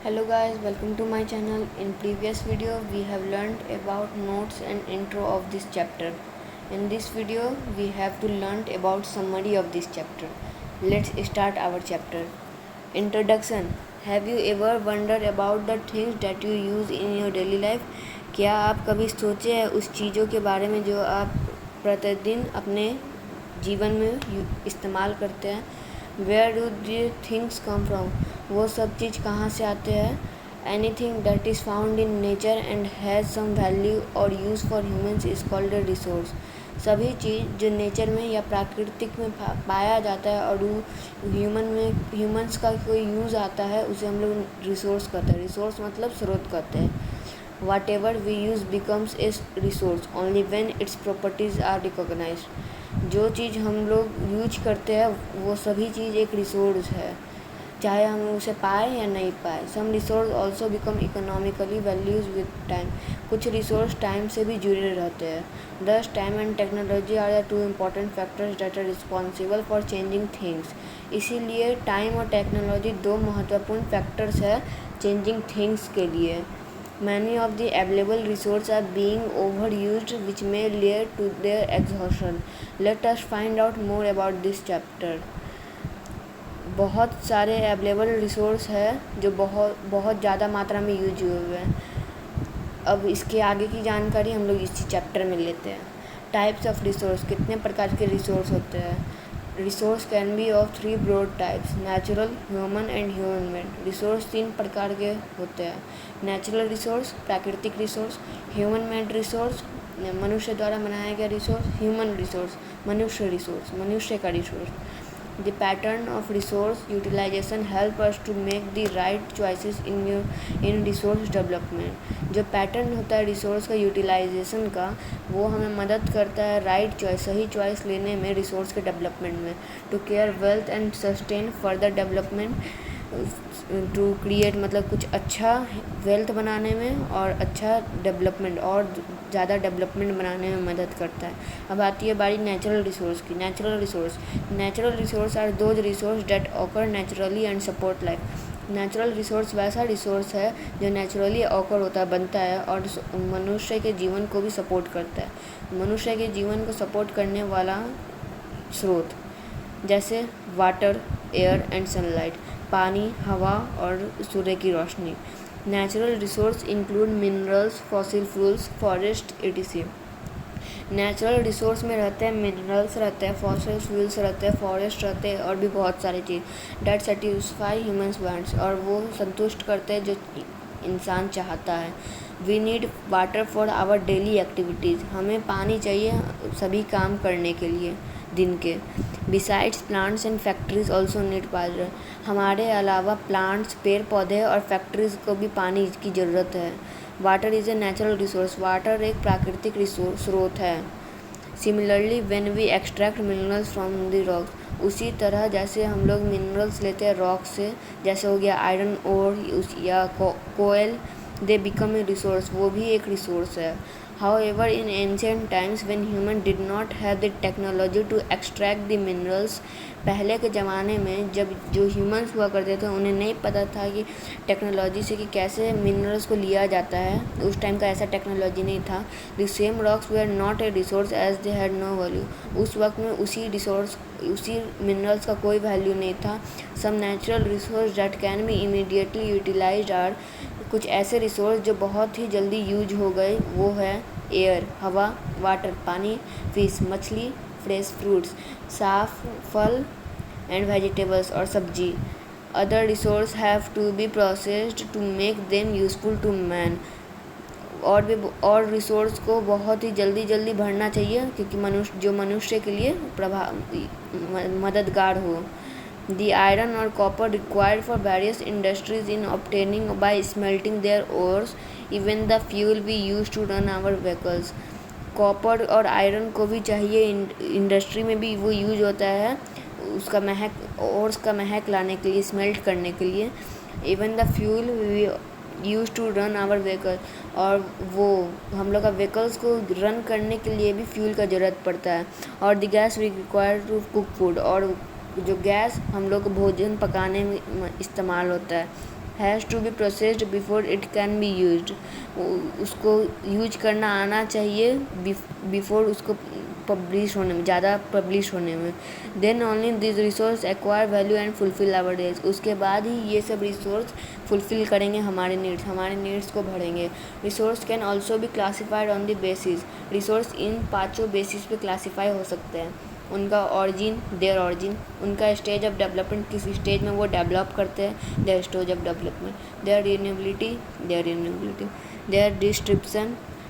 Hello guys, welcome to my channel. In previous video we have learned about notes and intro of this chapter. In this video we have to learn about summary of this chapter. Let's start our chapter. Introduction. Have you ever wondered about the things that you use in your daily life? क्या आप कभी सोचे हैं उस चीज़ों के बारे में जो आप प्रतिदिन अपने जीवन में इस्तेमाल करते हैं? Where do the things come from? वो सब चीज़ कहाँ से आते हैं? Anything that is found in nature and has some value और use for humans is called a resource. सभी चीज़ जो नेचर में या प्राकृतिक में पाया जाता है और वो ह्यूमन्स का कोई यूज़ आता है उसे हम लोग रिसोर्स कहते हैं. रिसोर्स मतलब स्रोत कहते हैं. Whatever we use becomes a resource only when its properties are recognised. जो चीज़ हम लोग यूज करते हैं वो सभी चीज़ एक रिसोर्स है, चाहे हम उसे पाए या नहीं पाए. Some resource also become economically values with time. कुछ रिसोर्स टाइम से भी जुड़े रहते हैं. Thus time and technology are the two important factors that are responsible for changing things. इसीलिए टाइम और टेक्नोलॉजी दो महत्वपूर्ण फैक्टर्स है चेंजिंग थिंग्स के लिए. Many of the available resources are being overused, which may lead to their exhaustion. Let us find out more about this chapter. बहुत सारे available resource है जो बहुत ज़्यादा मात्रा में यूज हुए हैं. अब इसके आगे की जानकारी हम लोग इसी चैप्टर में लेते हैं. Types of resource. कितने प्रकार के रिसोर्स होते हैं? Resource can be of three broad types: natural, human and human made. Resource तीन प्रकार के होते हैं: नेचुरल रिसोर्स प्राकृतिक रिसोर्स, ह्यूमन मेड रिसोर्स मनुष्य द्वारा बनाया गया रिसोर्स, ह्यूमन रिसोर्स मनुष्य का resource. The pattern of resource utilization help us to make the right choices in resource development. जो पैटर्न होता है रिसोर्स का यूटिलाइजेशन का वो हमें मदद करता है राइट चॉइस, सही चॉइस लेने में रिसोर्स के डेवलपमेंट में. To care wealth and sustain further development. To create मतलब कुछ अच्छा वेल्थ बनाने में और अच्छा डेवलपमेंट और ज़्यादा डेवलपमेंट बनाने में मदद करता है. अब आती है बारी नेचुरल रिसोर्स की. Natural resource are those resource that occur naturally and support life. Natural resource वैसा रिसोर्स है जो नेचुरली ऑकर होता है, बनता है और मनुष्य के जीवन को भी सपोर्ट करता है. मनुष्य के जीवन को सपोर्ट करने वाला स्रोत जैसे वाटर, एयर एंड सनलाइट, पानी, हवा और सूर्य की रोशनी. Natural resource include minerals, fossil fuels, forest etc. Natural resource में रहते हैं मिनरल्स रहते हैं, फॉसिल फ्यूल्स रहते हैं, फॉरेस्ट रहते हैं और भी बहुत सारी चीज़ डेट सेटिस्फाई ह्यूमन्स वांट्स और वो संतुष्ट करते हैं जो इंसान चाहता है. We need water for our daily activities. हमें पानी चाहिए सभी काम करने के लिए दिन के. Besides plants and factories also need water. हमारे अलावा प्लांट्स, पेड़ पौधे और फैक्ट्रीज को भी पानी की ज़रूरत है. Water is a natural resource. Water एक प्राकृतिक स्रोत है. Similarly when we extract minerals from the rock. उसी तरह जैसे हम लोग मिनरल्स लेते हैं रॉक से, जैसे हो गया आयरन ओर या कोयल, दे बिकम ए रिसोर्स. वो भी एक रिसोर्स है. However, in ancient times when human did not have the technology to extract the minerals, पहले के ज़माने में जब जो ह्यूमंस हुआ करते थे उन्हें नहीं पता था कि टेक्नोलॉजी से कि कैसे मिनरल्स को लिया जाता है. उस टाइम का ऐसा टेक्नोलॉजी नहीं था. The same rocks were not a resource as they had no value. उस वक्त में उसी मिनरल्स का कोई वैल्यू नहीं था. Some natural resource that can be immediately utilized are. कुछ ऐसे रिसोर्स जो बहुत ही जल्दी यूज हो गए वो है एयर हवा, वाटर पानी, फिश मछली, फ्रेश फ्रूट्स साफ फल एंड वेजिटेबल्स और सब्जी. Other resource have to be processed to make them useful to man. और रिसोर्स को बहुत ही जल्दी भरना चाहिए क्योंकि मनुष्य के लिए मददगार हो. The iron or copper required for various industries in obtaining by smelting their ores, even the fuel we use to run our vehicles. Copper और आयरन को भी चाहिए. इंडस्ट्री में भी वो यूज होता है उसका महक लाने के लिए, स्मेल्ट करने के लिए. Even the fuel we use to run our vehicle. और वो हम लोग का व्हीकल्स को रन करने के लिए भी फ्यूल का ज़रूरत पड़ता है. और the gas we require to cook food. और जो गैस हम लोग को भोजन पकाने में इस्तेमाल होता है. Has to be processed before it can be used. उसको यूज करना आना चाहिए बिफोर उसको पब्लिश होने में, ज़्यादा पब्लिश होने में। Then only this resource acquire value and fulfil our days. उसके बाद ही ये सब रिसोर्स फुलफिल करेंगे हमारे नीड्स को भरेंगे। रिसोर्स कैन ऑल्सो भी classified on the basis. Resource इन 5 बेसिस पे क्लासीफाई हो सकते हैं। उनका ऑरिजिन, देयर ऑरिजिन, उनका स्टेज ऑफ डेवलपमेंट, किस स्टेज में वो डेवलप करते हैं, their stage of development, their renewability, their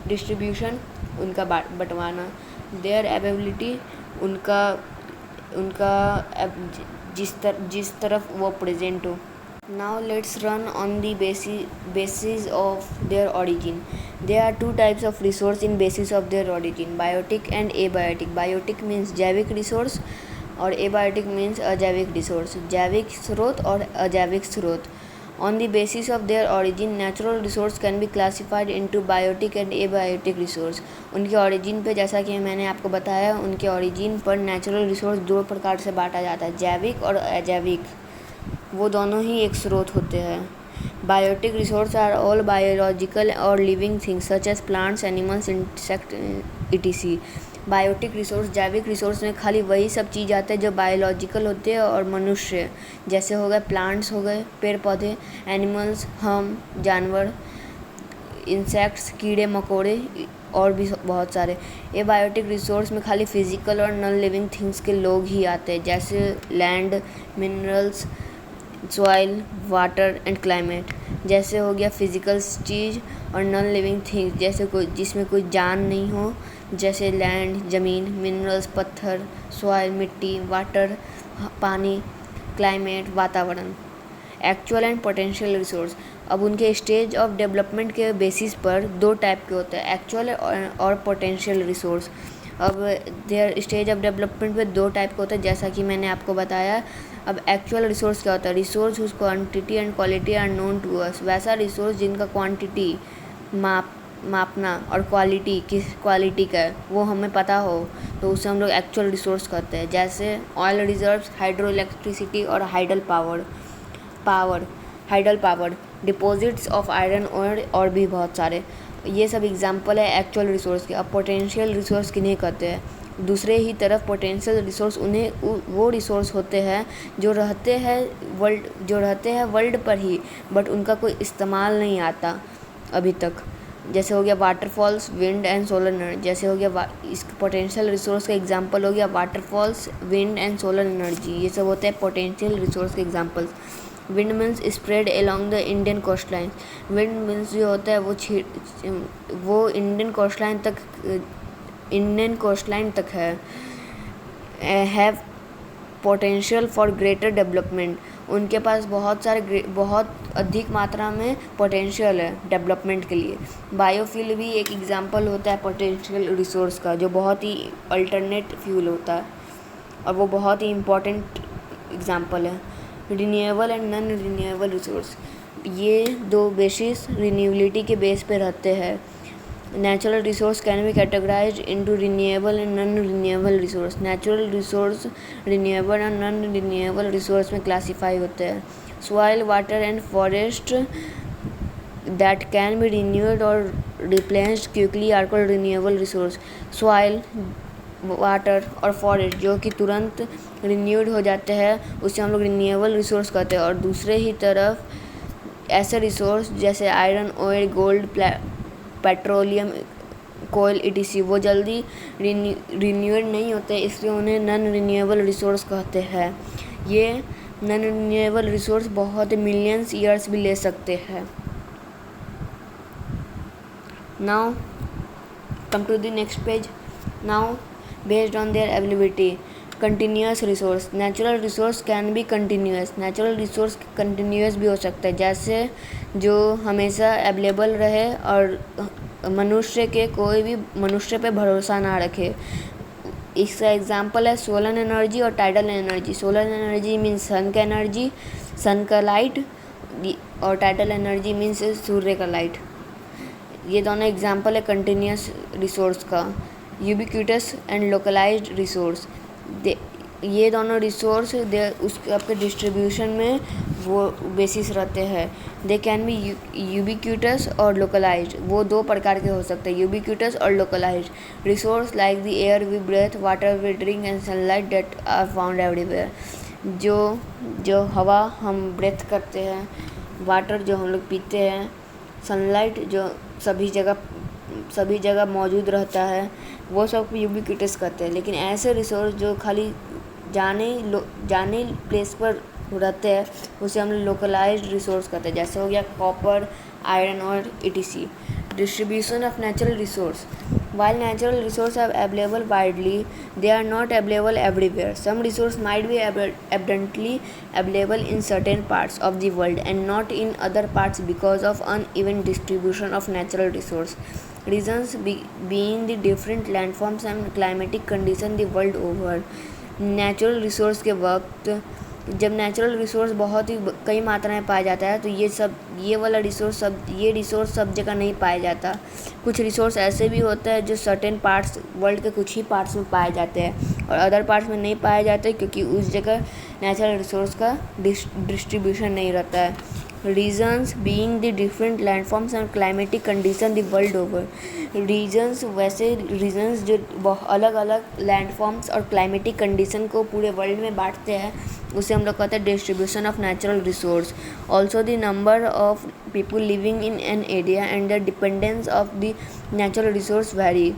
distribution, उनका बंटवाना, देयर अवेलेबिलिटी, उनका जिस तरफ वो प्रेजेंट हो। Now let's run on the basis of their origin. There are 2 types of resource in basis of their origin, biotic and abiotic. Biotic means जैविक resource और abiotic means अजैविक resource, जैविक स्रोत और अजैविक स्रोत। On the basis of their origin, natural resource can be classified into biotic and abiotic resource. उनके origin पे, जैसा कि मैंने आपको बताया, उनके origin पर natural resource 2 प्रकार से बांटा जाता है, जैविक और अजैविक। वो दोनों ही एक स्रोत होते हैं। Biotic resource are all biological और living things such as plants, animals, insect, etc. Biotic resource, जैविक रिसोर्स में खाली वही सब चीज़ आते हैं जो बायोलॉजिकल होते हैं और मनुष्य, जैसे हो गए प्लांट्स, हो गए पेड़ पौधे, एनिमल्स हम जानवर, इंसेक्ट्स कीड़े मकोड़े और भी बहुत सारे। ये बायोटिक रिसोर्स में खाली फिजिकल और नॉन लिविंग थिंग्स के लोग ही आते हैं, जैसे land, minerals, soil, water and climate. जैसे हो गया फिजिकल चीज़ और नॉन लिविंग थिंग्स, जैसे कोई जिसमें कोई जान नहीं हो, जैसे लैंड ज़मीन, मिनरल्स पत्थर, सॉइल मिट्टी, वाटर पानी, क्लाइमेट वातावरण। एक्चुअल एंड पोटेंशियल रिसोर्स, अब उनके स्टेज ऑफ डेवलपमेंट के बेसिस पर 2 टाइप के होते हैं, एक्चुअल और पोटेंशियल रिसोर्स। अब देयर स्टेज ऑफ डेवलपमेंट में 2 टाइप के होते हैं, जैसा कि मैंने आपको बताया। अब एक्चुअल रिसोर्स क्या होता है? Resource whose quantity and quality are known to us. वैसा रिसोर्स जिनका क्वांटिटी मापना और क्वालिटी किस क्वालिटी का है वो हमें पता हो, तो उसे हम लोग एक्चुअल रिसोर्स कहते हैं। जैसे ऑयल रिजर्व्स, हाइड्रो इलेक्ट्रिसिटी और hydel power, deposits of iron और भी बहुत सारे। ये सब एग्जांपल है एक्चुअल रिसोर्स के। अब पोटेंशियल रिसोर्स किन्हें कहते हैं? दूसरे ही तरफ पोटेंशियल रिसोर्स वो रिसोर्स होते हैं जो रहते हैं वर्ल्ड पर ही, बट उनका कोई इस्तेमाल नहीं आता अभी तक। जैसे हो गया waterfalls, wind and solar energy. जैसे हो गया इस पोटेंशियल रिसोर्स का एग्जांपल हो गया waterfalls, wind and solar energy. ये सब होते हैं पोटेंशियल रिसोर्स के examples. Wind means spread along the Indian coast line. Wind means जो होता है वो इंडियन कोस्ट लाइन तक है। Have potential for greater development, उनके पास बहुत अधिक मात्रा में पोटेंशियल है डेवलपमेंट के लिए। बायोफ्यूल भी एक एग्जांपल होता है पोटेंशियल रिसोर्स का, जो बहुत ही अल्टरनेट फ्यूल होता है और वो बहुत ही इम्पोर्टेंट एग्जांपल है। Renewable and non renewable resource, ये 2 बेसिस रिन्यूएबिलिटी के बेस पे रहते हैं। Natural resource can be categorised into renewable and non renewable resource. Natural resource renewable और नॉन रिन्यूएबल रिसोर्स में क्लासीफाई होते हैं। Soil, water and forest that can be renewed और replaced quickly are called renewable resource. Soil, water और forest जो कि तुरंत renewed हो जाते हैं, उसे हम लोग रिन्यूएबल रिसोर्स कहते हैं। और दूसरे ही तरफ ऐसे रिसोर्स जैसे आयरन, ऑयल, गोल्ड, पेट्रोलियम, कोयल, etc. वो जल्दी रिन्यूएड नहीं होते, इसलिए उन्हें नॉन रिन्यूएबल रिसोर्स कहते हैं। ये नॉन रिन्यूएबल रिसोर्स बहुत मिलियंस ईयर्स भी ले सकते हैं। Now come to the next page. Now based on their availability, continuous resource. Natural resource can be continuous. Natural resource continuous भी हो सकता है, जैसे जो हमेशा अवेलेबल रहे और कोई भी मनुष्य पे भरोसा ना रखे। इसका एग्जांपल है सोलर एनर्जी और tidal energy. Solar energy means sun का एनर्जी, सन का लाइट, और टाइडल एनर्जी मीन्स सूर्य का लाइट। ये दोनों एग्जांपल है कंटिन्यूस रिसोर्स का। यूबिक्विटस एंड लोकलाइज्ड रिसोर्स, ये दोनों रिसोर्स उसके आपके डिस्ट्रीब्यूशन में वो बेसिस रहते हैं। दे कैन बी यूबिक्यूटस और लोकलाइज्ड। वो दो प्रकार के हो सकते हैं, यूबिक्यूटस और localized. Resource like the air we breathe, water we drink and sunlight that are found everywhere. जो हवा हम ब्रेथ करते हैं, वाटर जो हम लोग पीते हैं, सनलाइट जो सभी जगह मौजूद रहता है, वो सब यूबिक्यूटस कहते हैं। लेकिन ऐसे रिसोर्स जो खाली जाने प्लेस पर रहते हैं, उसे हम लोकलाइज्ड रिसोर्स कहते हैं। जैसे हो गया कॉपर, आयरन और etc. Distribution of natural resource. While natural resources are available widely, they are not available everywhere. Some resources might be abundantly available in certain parts of the world and not in other parts because of uneven distribution of natural resources. Reasons being the different landforms and climatic conditions the world over. Natural resource के वक्त, जब natural resource बहुत ही कई मात्रा में पाया जाता है, तो ये रिसोर्स सब जगह नहीं पाया जाता। कुछ रिसोर्स ऐसे भी होते हैं जो सर्टेन पार्ट्स, वर्ल्ड के कुछ ही पार्ट्स में पाए जाते हैं और अदर पार्ट्स में नहीं पाए जाते, क्योंकि उस जगह नेचुरल रिसोर्स का डिस्ट्रीब्यूशन नहीं रहता है। Reasons being the different landforms and climatic condition the world over. Reasons जो अलग अलग लैंडफॉर्म्स और क्लाइमेटिक कंडीशन को पूरे वर्ल्ड में बांटते हैं, उसे हम लोग कहते हैं distribution of natural resource. Also the number of people living in an area and the dependence of the natural resource vary.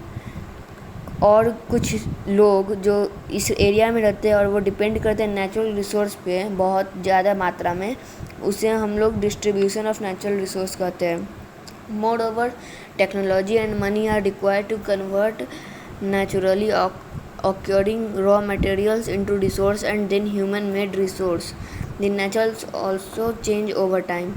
और कुछ लोग जो इस एरिया में रहते हैं और वो डिपेंड करते हैं नेचुरल रिसोर्स पे बहुत ज़्यादा मात्रा में, उसे हम लोग डिस्ट्रीब्यूशन ऑफ नेचुरल रिसोर्स कहते हैं। Moreover technology and money are required to convert naturally occurring raw materials into resource and then human made resource. The naturals also change over time.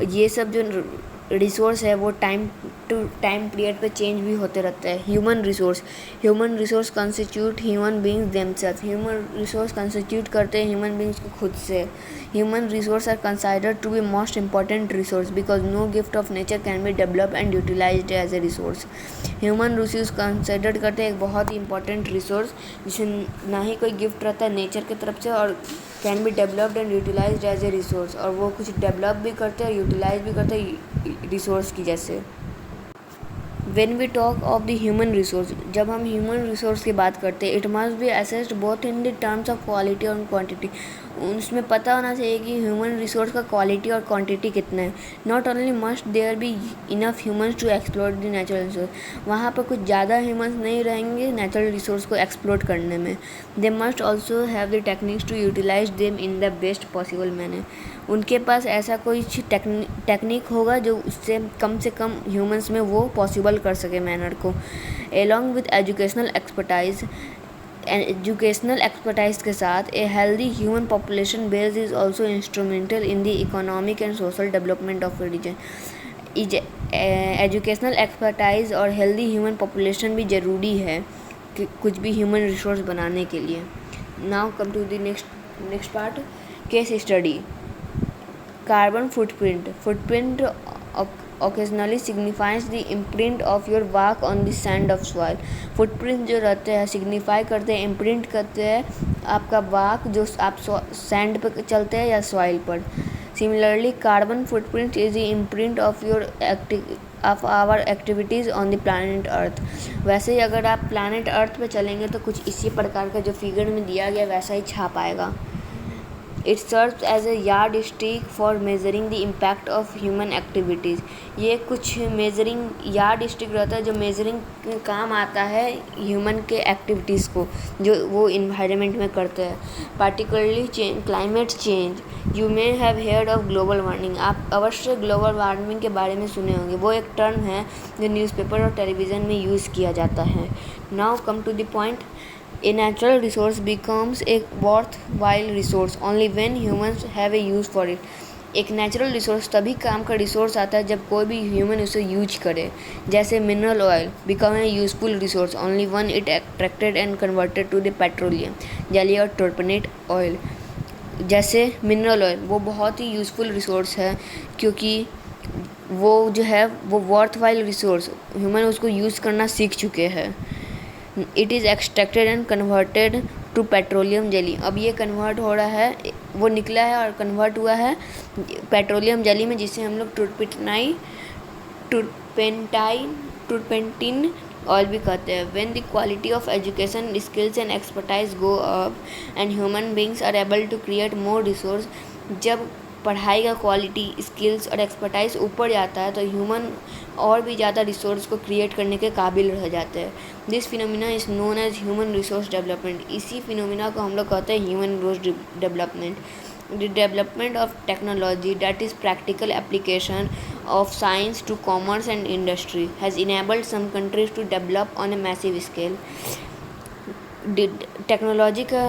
ये सब जो रिसोर्स है वो टाइम टू टाइम पीरियड पे change भी होते रहता है। Human resource constitute human beings themselves. Human resource constitute करते हैं ह्यूमन बींग्स को खुद से। Human resource are considered to be most important resource because no gift of nature can be develop and utilized as a resource. Human resource considered करते हैं एक बहुत ही important resource जिसे ना ही कोई गिफ्ट रहता है नेचर की तरफ से, और can be developed and utilized as a resource, और वो कुछ डेवलप भी करते हैं और यूटिलाइज भी करते हैं रिसोर्स की जैसे। When we talk of the human resource, जब हम ह्यूमन रिसोर्स की बात करते हैं, it must be assessed both in the terms of quality और क्वांटिटी। उसमें पता होना चाहिए कि ह्यूमन रिसोर्स का क्वालिटी और क्वांटिटी कितना है। Not only must there be enough humans to explore the natural resource, वहाँ पर कुछ ज़्यादा ह्यूमंस नहीं रहेंगे नेचुरल रिसोर्स को एक्सप्लोर करने में। They must also have the techniques to utilize them in the best possible manner. उनके पास ऐसा कोई टेक्निक होगा जो उससे कम ह्यूमंस में वो पॉसिबल कर सके मैनर को। एलॉन्ग विद एजुकेशनल एक्सपर्टाइज के साथ a healthy human population base is also instrumental in the economic and social development of region. Educational expertise और हेल्दी ह्यूमन पॉपुलेशन भी ज़रूरी है कि कुछ भी ह्यूमन रिसोर्स बनाने के लिए। Now come to the next part, case study. Carbon footprint occasionally signifies the imprint of your work on the sand of soil. Footprint जो रहते हैं सिग्निफाई करते हैं, इम्प्रिंट करते हैं आपका वर्क जो आप सैंड पर चलते हैं या सॉइल पर। Similarly carbon footprint is the imprint of our activities on the planet earth. वैसे ही अगर आप प्लानट अर्थ पे चलेंगे तो कुछ इसी प्रकार का जो फिगर में दिया गया वैसा ही छाप आएगा। It serves as a yardstick for measuring the impact of human activities. ये कुछ मेजरिंग यार्ड स्टिक रहता है जो मेजरिंग में काम आता है ह्यूमन के एक्टिविटीज़ को जो वो इन्वायरमेंट में करते हैं। Particularly climate change. You may have heard of global warming. आप अवश्य ग्लोबल वार्मिंग के बारे में सुने होंगे। वो एक टर्म है जो न्यूज़पेपर और टेलीविज़न में यूज़ किया जाता है। Now come to the point. A natural resource becomes a worthwhile resource only when humans have a use for it. एक नेचुरल रिसोर्स तभी काम का रिसोर्स आता है जब कोई भी ह्यूमन उसे यूज करे। जैसे mineral oil become a useful resource only when it extracted and converted to the petroleum jelly और टर्पनेट ऑयल। जैसे मिनरल ऑयल वो बहुत ही यूजफुल रिसोर्स है क्योंकि वो जो है वो वर्थवाइल रिसोर्स ह्यूमन उसको यूज़ करना सीख चुके हैं। It is extracted and converted to petroleum jelly. अब ये कन्वर्ट हो रहा है वो निकला है और कन्वर्ट हुआ है पेट्रोलियम जेली में, जिसे हम लोग टूरपेंटिन ऑयल भी कहते हैं। When the quality of education, skills and expertise go up and human beings are able to create more resource, जब पढ़ाई का क्वालिटी, स्किल्स और एक्सपर्टाइज ऊपर जाता है तो ह्यूमन और भी ज़्यादा रिसोर्स को क्रिएट करने के काबिल रह जाते हैं। This phenomena is known as human resource development. इसी फिनोमिना को हम लोग कहते हैं human resource development. The development of technology, that is practical application of science to commerce and industry, has enabled some countries to develop on a massive scale. Technology का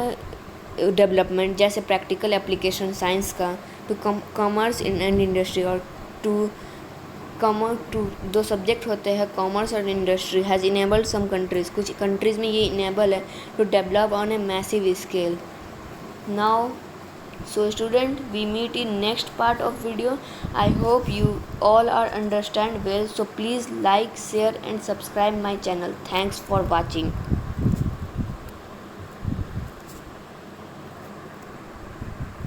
development जैसे practical application science का to commerce and industry, और two दो subject होते हैं commerce और industry, has enabled some countries, कुछ countries में ये इनेबल है to develop on a massive scale. Now so student, we meet in next part of video. I hope you all are understand well, so please like, share and subscribe my channel. Thanks for watching.